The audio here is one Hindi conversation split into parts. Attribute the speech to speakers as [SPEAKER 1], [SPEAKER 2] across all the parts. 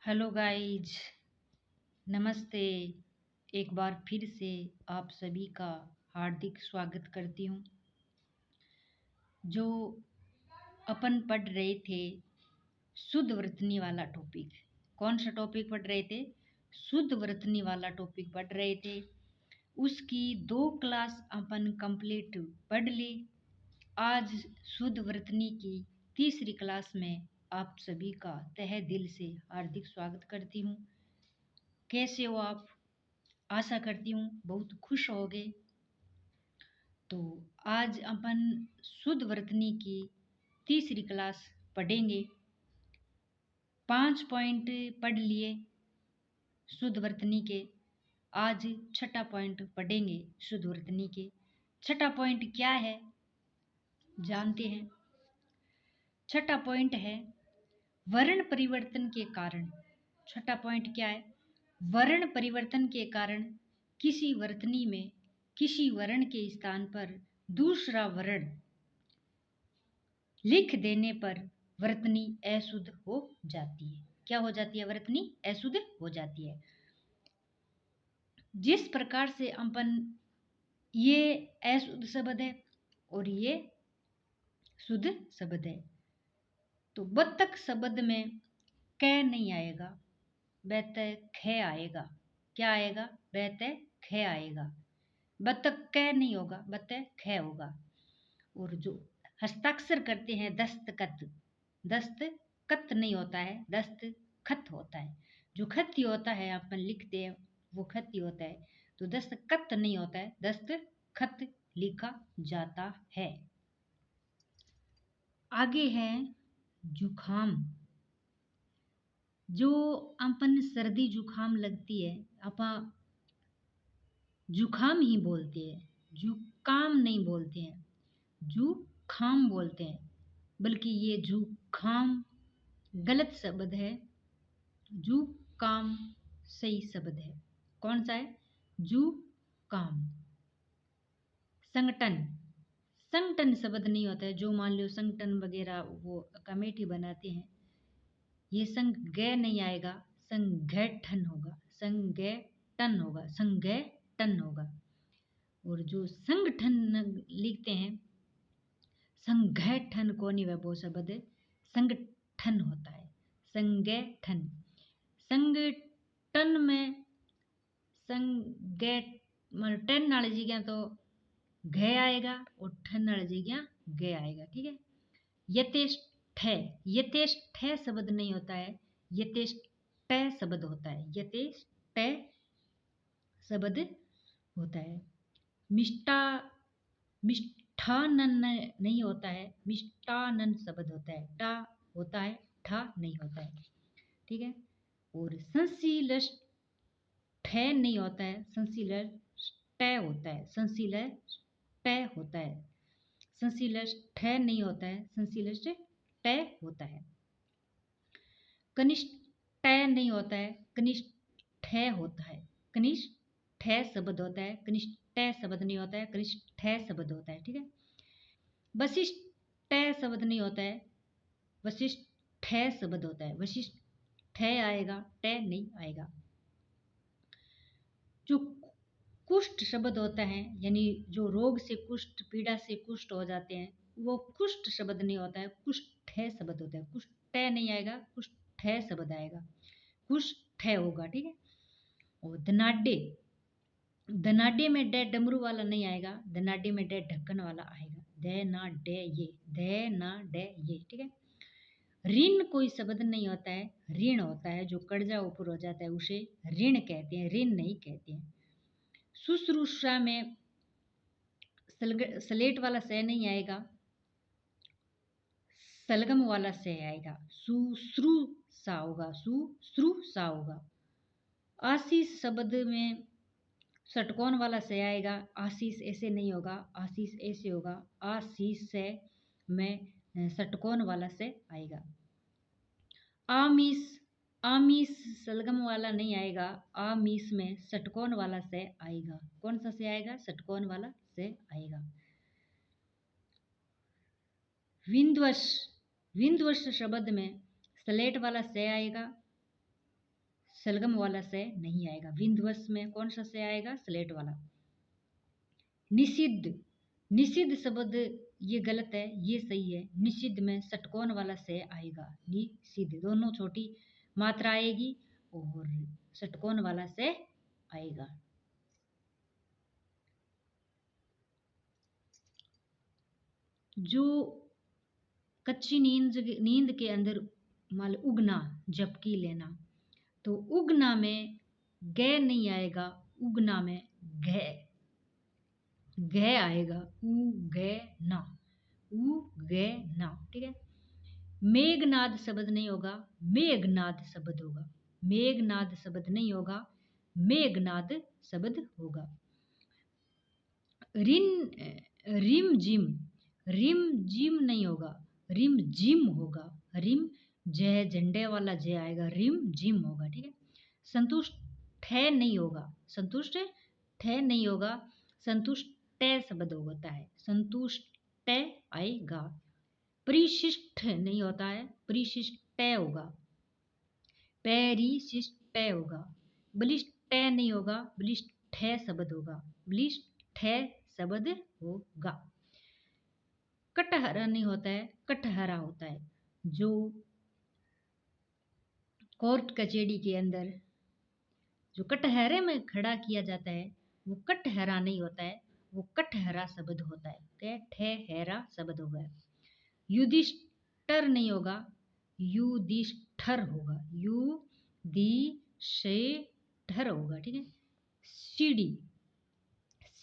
[SPEAKER 1] हेलो गाइज, नमस्ते। एक बार फिर से आप सभी का हार्दिक स्वागत करती हूँ। जो अपन पढ़ रहे थे शुद्ध वर्तनी वाला टॉपिक। कौन सा टॉपिक पढ़ रहे थे? शुद्ध वर्तनी वाला टॉपिक पढ़ रहे थे। उसकी 2 क्लास अपन कंप्लीट पढ़ ली। आज शुद्ध वर्तनी की तीसरी क्लास में आप सभी का तहे दिल से हार्दिक स्वागत करती हूँ। कैसे हो आप? आशा करती हूँ बहुत खुश होगे। तो आज अपन शुद्ध वर्तनी की तीसरी क्लास पढ़ेंगे। 5 पॉइंट पढ़ लिए शुद्ध वर्तनी के। आज छठा पॉइंट पढ़ेंगे शुद्ध वर्तनी के। छठा पॉइंट क्या है जानते हैं। छठा पॉइंट है वर्ण परिवर्तन के कारण। छठा पॉइंट क्या है? वर्ण परिवर्तन के कारण किसी वर्तनी में किसी वर्ण के स्थान पर दूसरा वर्ण लिख देने पर वर्तनी अशुद्ध हो जाती है। क्या हो जाती है? वर्तनी अशुद्ध हो जाती है। जिस प्रकार से अपन ये अशुद्ध शब्द है और ये शुद्ध शब्द है। तो बत्तख शब्द में क नहीं आएगा, बैतः ख आएगा। क्या आएगा? बैतः ख आएगा। बत्तख क नहीं होगा, बत्तः ख होगा। और जो हस्ताक्षर करते हैं दस्तखत, दस्तखत नहीं होता है, दस्तखत होता है। जो खत होता है अपन लिखते हैं वो खत होता है। तो दस्तखत नहीं होता है, दस्तखत लिखा जाता है। आगे है जुखाम। जो अपन सर्दी जुखाम लगती है अपन जुखाम ही बोलते हैं, जुकाम नहीं बोलते हैं, जुखाम बोलते हैं। बल्कि ये जुखाम गलत शब्द है, जुकाम सही शब्द है। कौन सा है? जुकाम। संगठन, संगठन शब्द नहीं होता है। जो मान लो संगठन वगैरह वो कमेटी बनाते हैं, ये संग नहीं आएगा, संगठन होगा, संगठन होगा, संगठन होगा। और जो संगठन लिखते हैं, संगठन को नहीं, वह वो शब्द संगठन होता है, संगठन। संगठन में टन नाल जगह तो घ आएगा और ठन नाल जगह ग आएगा। ठीक है। यथेष्ट, यथेष्ट शब्द नहीं होता है, यथेष्ट शब्द होता है, यथेष्ट शब्द होता है। मिष्ठानन नहीं होता है, मिष्टानन शब्द होता है, टा होता है, ठा नहीं होता है। ठीक है। और संशीलष्ट नहीं होता है, संशीलष्ट होता है, संशीलष्ट होता है, संशीलष्ट नहीं होता है, संशीलष्ट होता है। कनिष्ठ नहीं होता है, कनिष्ठ होता है, कनिष्ठ शब्द होता है, कनिष्ठ शब्द नहीं होता है, कनिष्ठ शब्द होता है। ठीक है। वशिष्ठ शब्द नहीं होता है, वशिष्ठ शब्द होता है, वशिष्ठ आएगा, ट नहीं आएगा। जो कुष्ठ शब्द होता है, यानी जो रोग से कुष्ठ, पीड़ा से कुष्ठ हो जाते हैं, वो कुष्ठ शब्द नहीं होता है, कुष्ठ शब्द होता है। कुष्ठ नहीं आएगा, कुष्ठ शब्द आएगा, कुष्ठ होगा। ठीक है। और धनाढ्य, धनाढ्य में डे डमरू वाला नहीं आएगा, धनाढ्य में डे ढक्कन वाला आएगा, ध ना डे ये, ध ना डे ये। ठीक है। ऋण कोई शब्द नहीं होता है, ऋण होता है। जो कर्जा ऊपर हो जाता है उसे ऋण कहते हैं, ऋण नहीं कहते हैं। शुश्रूषा में स्लेट वाला से नहीं आएगा, सलगम वाला से आएगा, सुश्रूषा होगा, सुश्रूषा होगा। आशीष शब्द में षटकोण वाला से आएगा, आशीष ऐसे नहीं होगा, आशीष ऐसे होगा, आशीष से में षटकोण वाला से आएगा। आमीष, आमीष सलगम वाला नहीं आएगा, आमीष में षटकोण वाला से आएगा। कौन सा से आएगा? षटकोण वाला से आएगा। विंध्वस, विंध्वस शब्द में स्लेट वाला से आएगा, सलगम वाला से नहीं आएगा। विंध्यवस में कौन सा से आएगा? स्लेट वाला। निषिद्ध, निषिद्ध शब्द ये गलत है, ये सही है। निषिद्ध में षटकोण वाला से आएगा। निषिद्ध दोनों छोटी मात्रा आएगी और षटकोण वाला से आएगा। जो कच्ची नींद के अंदर मान उगना, झपकी लेना, तो उगना में ग नहीं आएगा, उगना में घ आएगा। उ ग ना, उ ग ना, ठीक है। मेघनाद शब्द नहीं होगा, मेघनाद शब्द होगा। मेघनाद शब्द नहीं होगा, मेघनाद शब्द होगा। रिम जिम, रिम जिम नहीं होगा, रिम जिम होगा। रिम जय झंडे वाला जय आएगा, रिम जिम होगा, ठीक है। संतुष्ट ठे नहीं होगा, संतुष्ट ठे नहीं होगा, संतुष्ट शब्द होता है, संतुष्ट आएगा। परिशिष्ट नहीं होता है, परिशिष्ट होगा, परिशिष्ट होगा। बलिष्ठ नहीं होगा, बलिष्ठ शब्द होगा, बलिष्ठ शब्द होगा। कटहरा नहीं होता है, कटहरा होता है। जो कोर्ट कचहरी के अंदर जो कटहरे में खड़ा किया जाता है वो कटहरा नहीं होता है, वो कटहरा शब्द होता है। क्या? ठहरा शब्द होगा। युधिष्ठर नहीं होगा, युधिष्ठर होगा, युधिष्ठर होगा, ठीक है। सीढ़ी,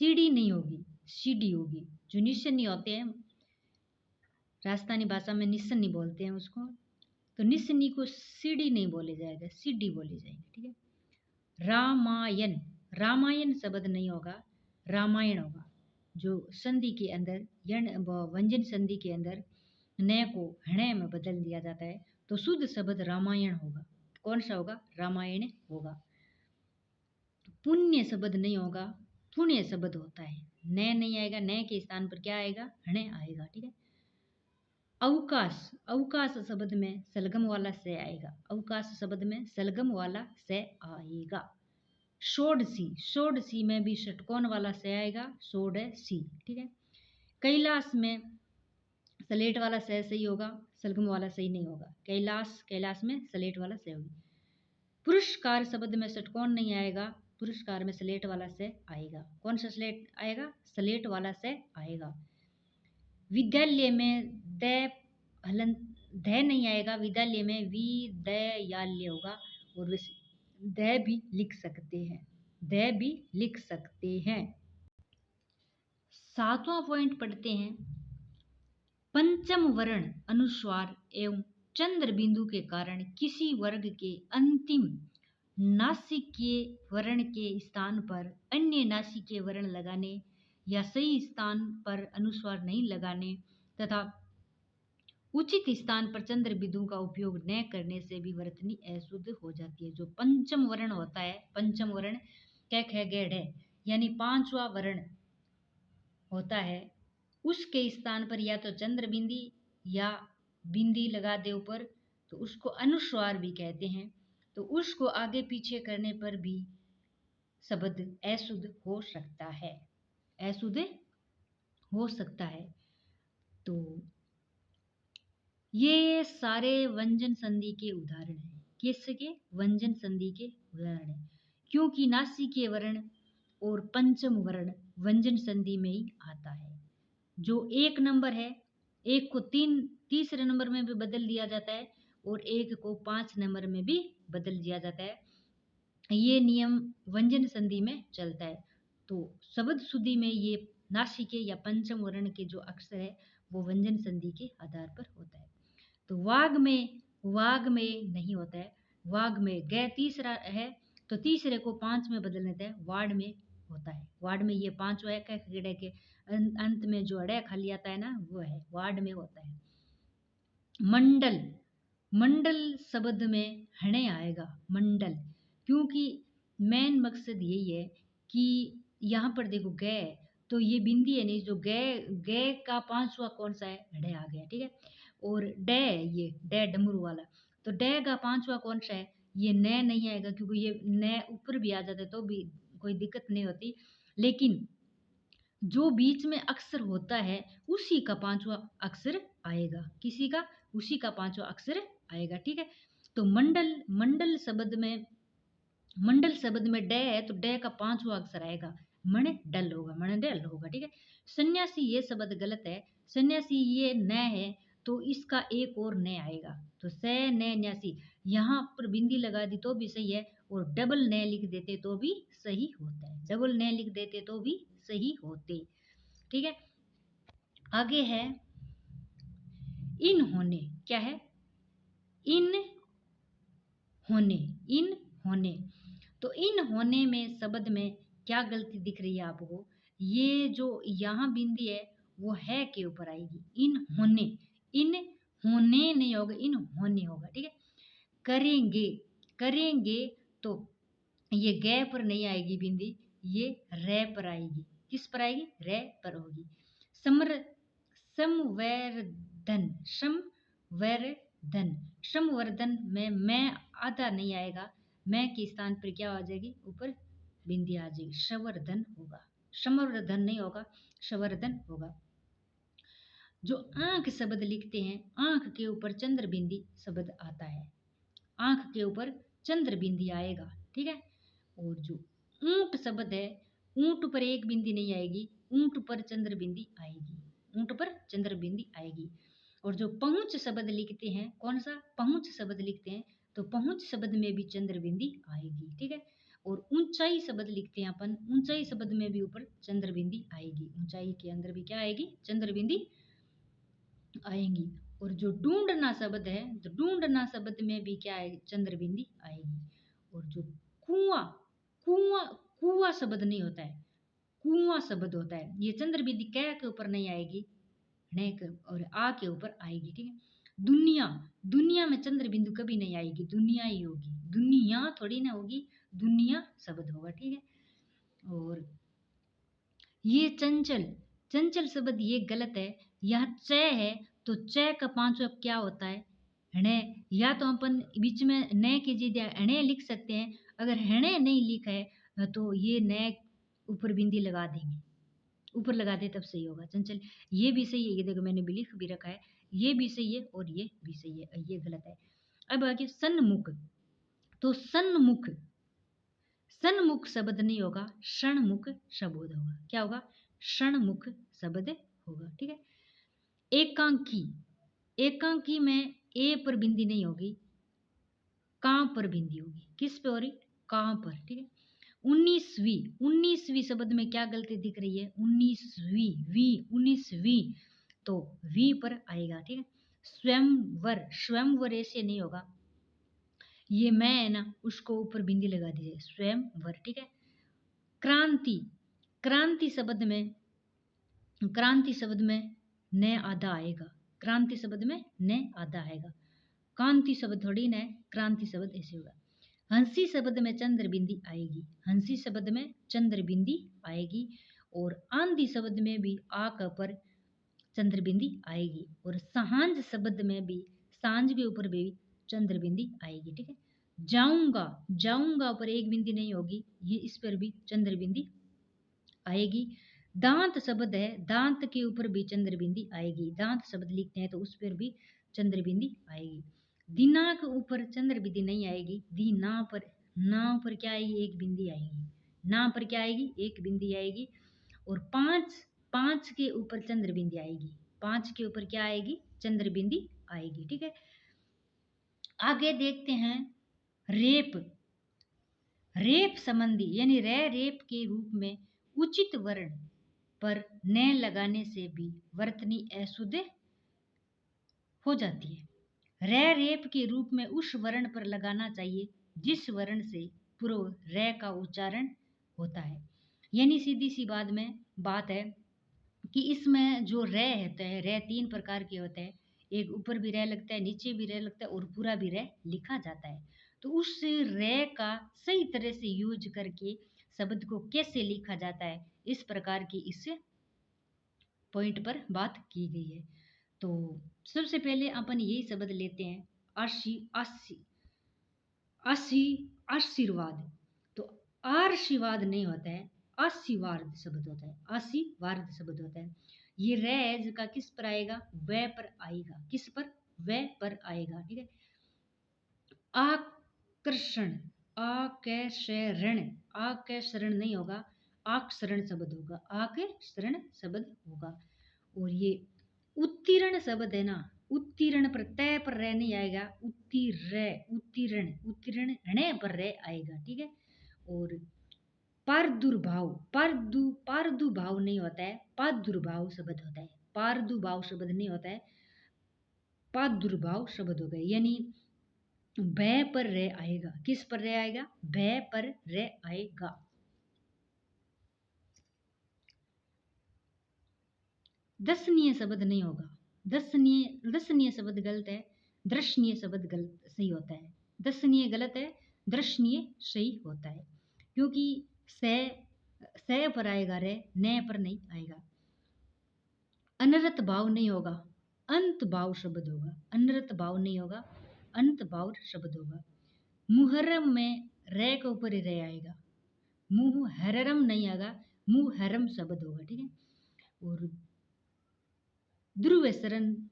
[SPEAKER 1] सीढ़ी नहीं होगी, सीढ़ी होगी। जो निश्चय नहीं होते हैं, राजस्थानी भाषा में निस्सन नहीं बोलते हैं उसको, तो निस्सनी को सीढ़ी नहीं बोले जाएगा, सीढ़ी बोली जाएगी, ठीक है। रामायण, रामायण शब्द नहीं होगा, रामायण होगा। जो संधि के अंदर व्यंजन संधि के अंदर न को हणे में बदल दिया जाता है तो शुद्ध शब्द रामायण होगा। कौन सा होगा? रामायण होगा। पुण्य शब्द नहीं होगा, पुण्य शब्द होता है। न नहीं आएगा, न के स्थान पर क्या आएगा? हणे आएगा, ठीक है। अवकाश, अवकाश शब्द में सलगम वाला से आएगा, अवकाश शब्द में सलगम वाला से आएगा। षोडशी, षोडशी में भी षटकोण वाला से आएगा, षोडशी, ठीक है। कैलाश में स्लेट वाला से सही होगा, सलगम वाला सही नहीं होगा। कैलाश, कैलाश में स्लेट वाला से होगी। पुरस्कार शब्द में षटकोण नहीं आएगा, पुरस्कार में स्लेट वाला से आएगा। कौन सा स्लेट आएगा? स्लेट वाला से आएगा। विद्यालय में ध नहीं आएगा, विद्यालय में विद्यालय होगा और द भी लिख सकते हैं, द भी लिख सकते हैं। 7वां पॉइंट पढ़ते हैं। पंचम वर्ण अनुस्वार एवं चंद्र बिंदु के कारण किसी वर्ग के अंतिम नासिकीय वर्ण के स्थान पर अन्य नासिकीय वर्ण लगाने या सही स्थान पर अनुस्वार नहीं लगाने तथा उचित स्थान पर चंद्र बिंदु का उपयोग न करने से भी वर्तनी अशुद्ध हो जाती है। जो पंचम वर्ण होता है, पंचम वर्ण क ख ग ढ यानी 5वां वर्ण होता है, उसके स्थान पर या तो चंद्र बिंदी या बिंदी लगा दे ऊपर तो उसको अनुस्वार भी कहते हैं। तो उसको आगे पीछे करने पर भी शब्द अशुद्ध हो सकता है, अशुद्ध हो सकता है। तो ये सारे व्यंजन संधि के उदाहरण हैं। किसके? व्यंजन संधि के उदाहरण हैं, क्योंकि नासिकीय वर्ण और पंचम वर्ण व्यंजन संधि में ही आता है। जो 1 नंबर है, एक को तीसरे नंबर में भी बदल दिया जाता है और एक को 5 नंबर में भी बदल दिया जाता है। ये नियम व्यंजन संधि में चलता है। तो शब्द शुद्धि में ये नासिकीय या पंचम वर्ण के जो अक्षर है वो व्यंजन संधि के आधार पर होता है। तो वाग में नहीं होता है, वाग में ग तीसरा है तो तीसरे को 5 में बदल देता है, वाड में होता है। वाड में ये 5वां है, क के अंत में जो अड़े खाली आता है ना वो है, वाड में होता है। मंडल, मंडल शब्द में हणे आएगा, मंडल, क्योंकि मेन मकसद यही है कि यहाँ पर देखो ग तो ये बिंदी है नहीं, जो ग का 5वां कौन सा है? हणे आ गया, ठीक है। और डे, ये डे डमरू वाला, तो डे का 5वां कौन सा है? ये न नहीं आएगा, क्योंकि ये न ऊपर भी आ जाता है तो भी कोई दिक्कत नहीं होती। लेकिन जो बीच में अक्षर होता है उसी का पांचवा अक्षर आएगा, किसी का, उसी का पांचवा अक्षर आएगा। ठीक है। तो मंडल, मंडल शब्द में ड है तो ड का पांचवा अक्षर आएगा, मंडल होगा, मंडल होगा। ठीक है। सन्यासी ये शब्द गलत है, सन्यासी ये न है तो इसका एक और न आएगा, तो स न न्यासी, यहाँ पर बिंदी लगा दी तो भी सही है, और डबल न लिख देते तो भी सही होता है, डबल न लिख देते तो भी सही होते। ठीक है। आगे है इन होने, क्या है, इन होने, इन होने। तो इन होने में शब्द में क्या गलती दिख रही है आपको, ये जो यहाँ बिंदी है वो है के ऊपर आएगी, इन होने, इन होने नहीं होगा, इन होने होगा। ठीक है। करेंगे, करेंगे तो ये गे पर नहीं आएगी बिंदी, ये रे पर आएगी, किस पर आएगी, रे पर होगी। समर, समवर्धन, समवर्धन, समवर्धन में मैं आधा नहीं आएगा, मैं के स्थान पर क्या आ जाएगी, ऊपर बिंदी आ जाएगी, संवर्धन होगा, संवर्धन नहीं होगा, संवर्धन होगा। जो आंख शब्द लिखते हैं, आंख के ऊपर चंद्र बिंदी शब्द आता है, आंख के ऊपर चंद्र बिंदी आएगा। ठीक है। और जो ऊंट शब्द है, ऊंट पर एक बिंदी नहीं आएगी, ऊंट पर चंद्र बिंदी आएगी, ऊंट पर चंद्र बिंदी आएगी। और जो पहुंच शब्द लिखते हैं, कौन सा पहुंच शब्द लिखते हैं, तो पहुंच शब्द में भी चंद्र बिंदी आएगी। ठीक है। और ऊंचाई शब्द लिखते हैं अपन, ऊंचाई शब्द में भी ऊपर चंद्र बिंदी आएगी, ऊंचाई के अंदर भी क्या आएगी, चंद्र बिंदी आएंगी। और जो ढूंढना शब्द है, तो ढूंढना शब्द में भी क्या है, चंद्र बिंदी आएगी। और जो कुआं, कुआं, कुआं शब्द नहीं होता है, कुआं शब्द होता है, ये चंद्र बिंदी कै के ऊपर नहीं आएगी, ने के और आ के ऊपर आएगी। ठीक है। दुनिया, दुनिया में चंद्र बिंदु कभी नहीं आएगी, दुनिया ही होगी, दुनिया थोड़ी ना होगी, दुनिया शब्द होगा। ठीक है। और ये चंचल, चंचल शब्द ये गलत है, यह च है तो च का पांचवा क्या होता है, हणे, या तो अपन बीच में न की जगह हणे लिख सकते हैं, अगर हणे नहीं लिखा है तो ये न ऊपर बिंदी लगा देंगे, ऊपर लगा दे तब सही होगा। चंचल ये भी सही है, ये देखो मैंने भी लिख भी रखा है, ये भी सही है और ये भी सही है, ये गलत है। अब आगे सन्मुख, तो सन्मुख, सन्मुख शब्द नहीं होगा, षणमुख शब्द होगा, क्या होगा, षणमुख शब्द होगा। ठीक है। एकांकी, एकांकी में ए पर बिंदी नहीं होगी, का पर बिंदी होगी, किस पे हो रही, का पर। ठीक है। 19वीं, 19वीं शब्द में क्या गलती दिख रही है, 19वीं, वी 19वीं, तो वी पर आएगा। ठीक है। स्वयंवर, स्वयंवर ऐसे नहीं होगा, ये मैं है ना उसको ऊपर बिंदी लगा दीजिए, स्वयंवर। ठीक है। क्रांति, क्रांति शब्द में, क्रांति शब्द में न आधा आएगा, क्रांति शब्द में न आधा आएगा, कांति शब्द थोड़ी ना है, क्रांति शब्द ऐसे होगा। हंसी शब्द में चंद्र बिंदी आएगी, हंसी शब्द में चंद्र बिंदी आएगी। और आंधी शब्द में भी आ का पर चंद्र बिंदी आएगी। और सांझ शब्द में भी सांझ के ऊपर भी चंद्र बिंदी आएगी। ठीक है। जाऊंगा, जाऊंगा पर एक बिंदी नहीं होगी, ये इस पर भी चंद्र बिंदी आएगी। दांत शब्द है, दांत के ऊपर भी चंद्र बिंदी आएगी, दांत शब्द लिखते हैं तो उस पर भी चंद्र बिंदी आएगी। दिनांक ऊपर चंद्र बिंदी नहीं आएगी, दी ना पर, ना पर क्या आएगी, एक बिंदी आएगी, ना पर क्या आएगी, एक बिंदी आएगी। और पांच, पांच के ऊपर चंद्र बिंदी आएगी, पांच के ऊपर क्या आएगी, चंद्र बिंदी आएगी। ठीक है। आगे देखते हैं रेप, रेप संबंधी यानी रे रेप के रूप में उचित वर्ण पर न लगाने से भी वर्तनी अशुद्ध हो जाती है। रे रेप के रूप में उस वर्ण पर लगाना चाहिए जिस वर्ण से पूर्व रे का उच्चारण होता है। यानी सीधी सी बात है कि इसमें जो रे होते हैं, रे तीन प्रकार के होते हैं, एक ऊपर भी रे लगता है, नीचे भी रे लगता है और पूरा भी रे लिखा जाता है। तो उस रे का सही तरह से यूज करके शब्द को कैसे लिखा जाता है, इस प्रकार की इस पॉइंट पर बात की गई है। तो सबसे पहले अपन यही शब्द लेते हैं, अस्सी, अस्सी, आशीर्वाद, तो आशीर्वाद नहीं होता है, आशीर्वाद शब्द होता है, आशीर्वाद शब्द होता है। ये रेज का किस पर आएगा, वह पर आएगा, किस पर, वह पर आएगा, ठीक है। आकर्षण, आकर्षण, आकर्षण नहीं होगा, आकर्षण शब्द होगा, आकर्षण शब्द होगा। और ये उत्तीर्ण शब्द है ना, उत्तीर्ण पर तय पर रह नहीं आएगा, उत्तीर्ण, उत्तीर्ण ण पर रह आएगा, ठीक है। और पारदुर्भाव, पारदुभाव नहीं होता है, पादुर्भाव शब्द होता है, पारदुभाव शब्द नहीं होता है, पादुर्भाव शब्द होगा। यानी भय पर रह आएगा, किस पर रह आएगा, भय पर रह आएगा। दर्शनीय शब्द नहीं होगा, दर्शनीय शब्द गलत है, दर्शनीय शब्द गलत सही होता है। दर्शनीय गलत है, दर्शनीय सही होता है, क्योंकि से पर आएगा रे, न पर नहीं आएगा। अनर्थ भाव नहीं होगा, अंत भाव शब्द होगा, अनर्थ भाव नहीं होगा, अंत भाव शब्द होगा। मुहर्रम में रे के ऊपर ही रे आएगा, मुहर्रम नहीं आएगा, मुहर्रम शब्द होगा, ठीक है। और दुर्व्यसन,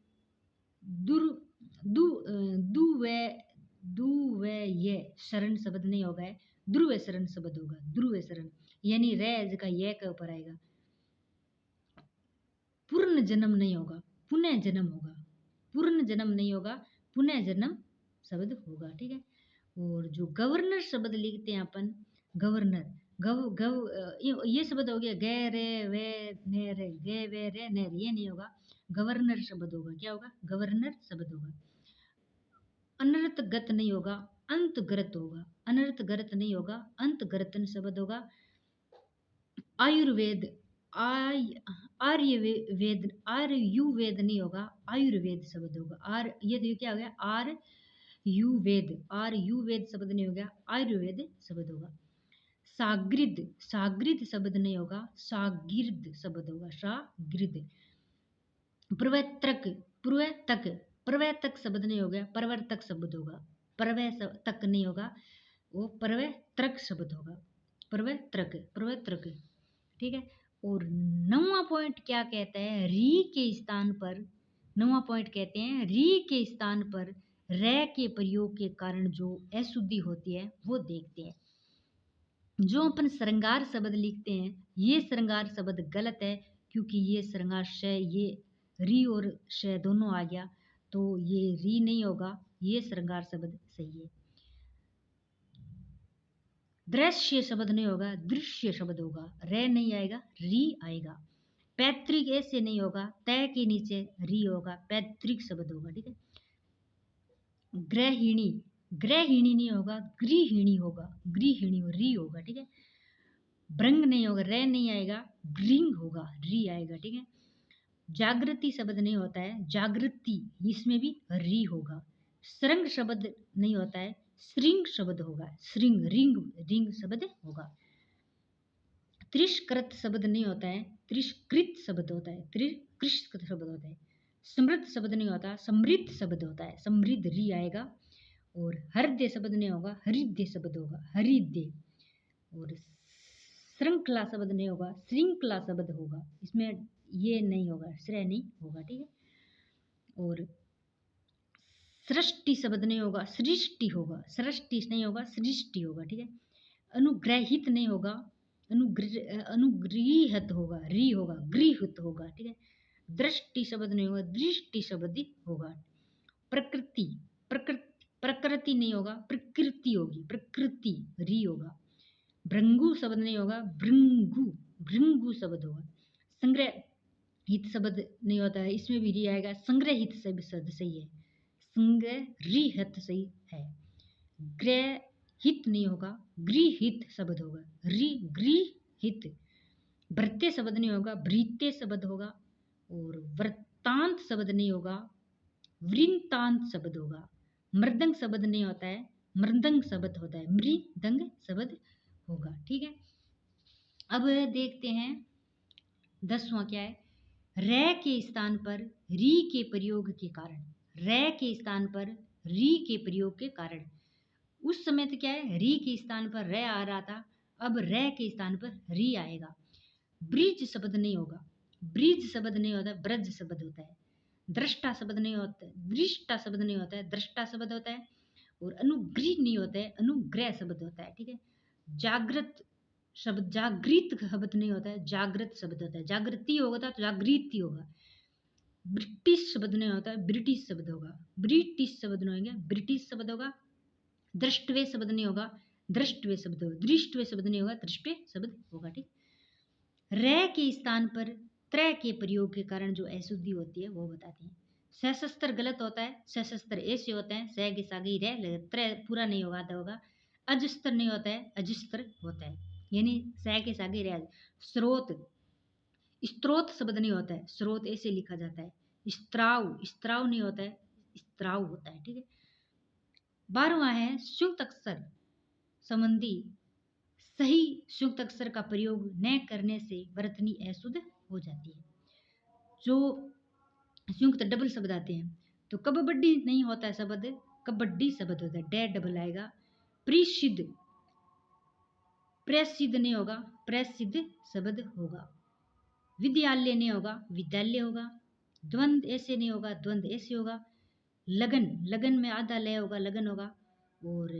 [SPEAKER 1] दुवे शरण शब्द नहीं होगा, दुर्व्यसन शब्द होगा, दुर्व्यसन, यानी रेज का ये के ऊपर आएगा। पूर्ण जन्म नहीं होगा, पुनः जन्म होगा, पूर्ण जन्म नहीं होगा, पुनः जन्म शब्द होगा, ठीक है। और जो गवर्नर शब्द लिखते हैं अपन, गवर्नर, ये शब्द हो गया गे रे वे ने रे, गे वे रे ने, ये नहीं होगा, गवर्नर शब्द होगा, क्या होगा, गवर्नर शब्द होगा। अनर्थगत नहीं होगा, अंतगरत होगा, अनर्थगरत नहीं होगा, अंतगरतन शब्द होगा। आयुर्वेद, आर्यवेद, आर्युवेद नहीं होगा, आयुर्वेद शब्द होगा। ये क्या हो गया, आर्युवेद शब्द नहीं हो गया, आयुर्वेद शब्द होगा। साग्रिद, साग्रिद शब्द नहीं होगा, सागिर्द शब्द होगा, सागिर्द। प्रवर्तक, प्रवर्तक शब्द नहीं हो गया, प्रवर्तक शब्द होगा, तक नहीं होगा, वो प्रवर्तक शब्द होगा, प्रवर्तक, ठीक है। और 9वां पॉइंट क्या कहता है, री के स्थान पर, 9वां पॉइंट कहते हैं री के स्थान पर रे के प्रयोग के कारण जो अशुद्धि होती है वो देखते हैं। जो अपन श्रृंगार शब्द लिखते हैं, ये श्रृंगार शब्द गलत है, क्योंकि ये श्रृंगार श, ये री और श दोनों आ गया, तो ये री नहीं होगा, ये श्रृंगार शब्द सही है। दृश्य शब्द नहीं होगा, दृश्य शब्द होगा, रे नहीं आएगा, री आएगा। पैतृक ऐसे नहीं होगा, तय के नीचे री होगा, पैतृक शब्द होगा, ठीक है। गृहिणी, गृहिणी नहीं होगा, गृहिणी होगा, गृहिणी री होगा, ठीक है। भृंग नहीं होगा, रे नहीं आएगा, भृंग होगा, री आएगा, ठीक है। जागृति शब्द नहीं होता है, जागृति, इसमें भी री होगा। श्रृंग शब्द नहीं होता है, श्रृंग शब्द होगा, श्रृंग, रिंग शब्द होगा। त्रिष्कृत शब्द नहीं होता है, त्रिष्कृत शब्द होता है, त्रिष्कृत शब्द होता है। समृद्ध शब्द नहीं होता, समृद्ध शब्द होता है, समृद्ध री आएगा। और हृदय शब्द नहीं होगा, हृदय शब्द होगा, हृदय। और श्रृंखला शब्द नहीं होगा, श्रृंखला शब्द होगा, इसमें ये नहीं होगा, श्रेय नहीं होगा, ठीक है। और सृष्टि शब्द नहीं होगा, सृष्टि होगा, सृष्टि नहीं होगा, सृष्टि होगा, ठीक है। अनुग्रहित नहीं होगा, अनुगृहित होगा, री होगा, गृहित होगा, ठीक है। दृष्टि शब्द नहीं होगा, दृष्टि शब्द होगा। प्रकृति, प्रकृति नहीं होगा, प्रकृति होगी, प्रकृति री होगा। भृंगु शब्द नहीं होगा, भृंगु शब्द होगा। संग्रह हित शब्द नहीं होता है, इसमें भी री आएगा, संग्रहित शब्द सही है, संग्रहित सही है। ग्रहित नहीं होगा, गृहित शब्द होगा, गृहित। भृत्य शब्द नहीं होगा, भृत्य शब्द होगा। और वृत्तांत शब्द नहीं होगा, वृत्तांत शब्द होगा। मृदंग शब्द नहीं होता है, मृदंग शब्द होता है, मृदंग शब्द होगा, ठीक है। अब देखते हैं 10वां क्या है, रे के स्थान पर री के प्रयोग के कारण, रे के स्थान पर री के प्रयोग के कारण उस समय तो क्या है, री के स्थान पर रे आ रहा था, अब रे के स्थान पर री आएगा। ब्रिज शब्द नहीं होगा, ब्रिज शब्द नहीं होता है, ब्रज शब्द होता है। दृष्टा शब्द नहीं होता है, दृष्टा शब्द नहीं होता है, दृष्टा शब्द होता है। और अनुग्रह नहीं होता है, अनुग्रह शब्द होता है। ठीक है। जागृत शब्द, जागृत शब्द नहीं होता है, जागृत शब्द होता है। जागृति होगा तो जागृति होगा। ब्रिटिश शब्द नहीं होता है, ब्रिटिश शब्द होगा। ब्रिटिश शब्द नहीं होंगे, ब्रिटिश शब्द होगा। दृष्टवे शब्द नहीं होगा, दृष्टवे शब्द होगा। दृष्टवे शब्द नहीं होगा, दृष्टवे शब्द होगा। ठीक। रे के स्थान पर त्रय के प्रयोग के कारण जो अशुद्धि होती है वो बताते हैं। सशस्त्र गलत होता है, सशस्त्र ऐसे होते हैं, स के सागे रे, त्रय पूरा नहीं होगा तो होगा। अजस्त्र नहीं होता है, अजस्त्र होता है, यानी स के सागे रे। स्रोत, स्त्रोत शब्द नहीं होता है, स्रोत ऐसे लिखा जाता है। स्त्राव, स्त्राव नहीं होता है, स्त्राव होता है। ठीक है। 12वां है संयुक्त अक्षर संबंधी सही संयुक्त अक्षर का प्रयोग न करने से वर्तनी अशुद्ध हो जाती है। जो संयुक्त डबल शब्द आते हैं, तो कबड्डी नहीं होता है शब्द, कबड्डी शब्द होता है, डे डबल आएगा। प्रसिद्ध, प्रसिद्ध नहीं होगा, प्रसिद्ध शब्द होगा। विद्यालय नहीं होगा, विद्यालय होगा। द्वंद ऐसे नहीं होगा, द्वंद ऐसे होगा। लगन, लगन में आधा लय होगा, लगन होगा। और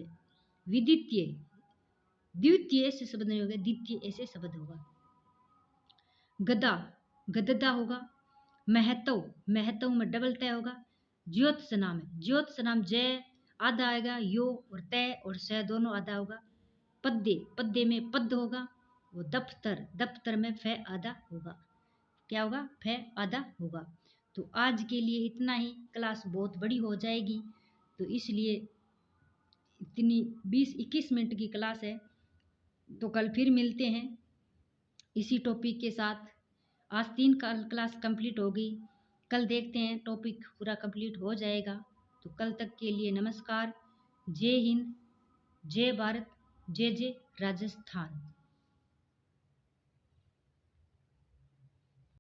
[SPEAKER 1] विद्वितीय, द्वितीय ऐसे शब्द नहीं होगा, द्वितीय ऐसे शब्द होगा। गदा, गददा होगा। महतव, महतव में डबल तय होगा। ज्योतिष नाम है, ज्योतिष नाम जय आधा आएगा, यो और तय और स दोनों आधा होगा। पद्य, पद्य में पद होगा। वो दफ्तर, दफ्तर में फे आधा होगा। क्या होगा, फे आधा होगा। तो आज के लिए इतना ही, क्लास बहुत बड़ी हो जाएगी, तो इसलिए इतनी 20-21 मिनट की क्लास है। तो कल फिर मिलते हैं इसी टॉपिक के साथ। आज 3 क्लास कंप्लीट हो गई, कल देखते हैं टॉपिक पूरा कंप्लीट हो जाएगा। तो कल तक के लिए नमस्कार। जय हिंद, जय भारत, जय जय राजस्थान।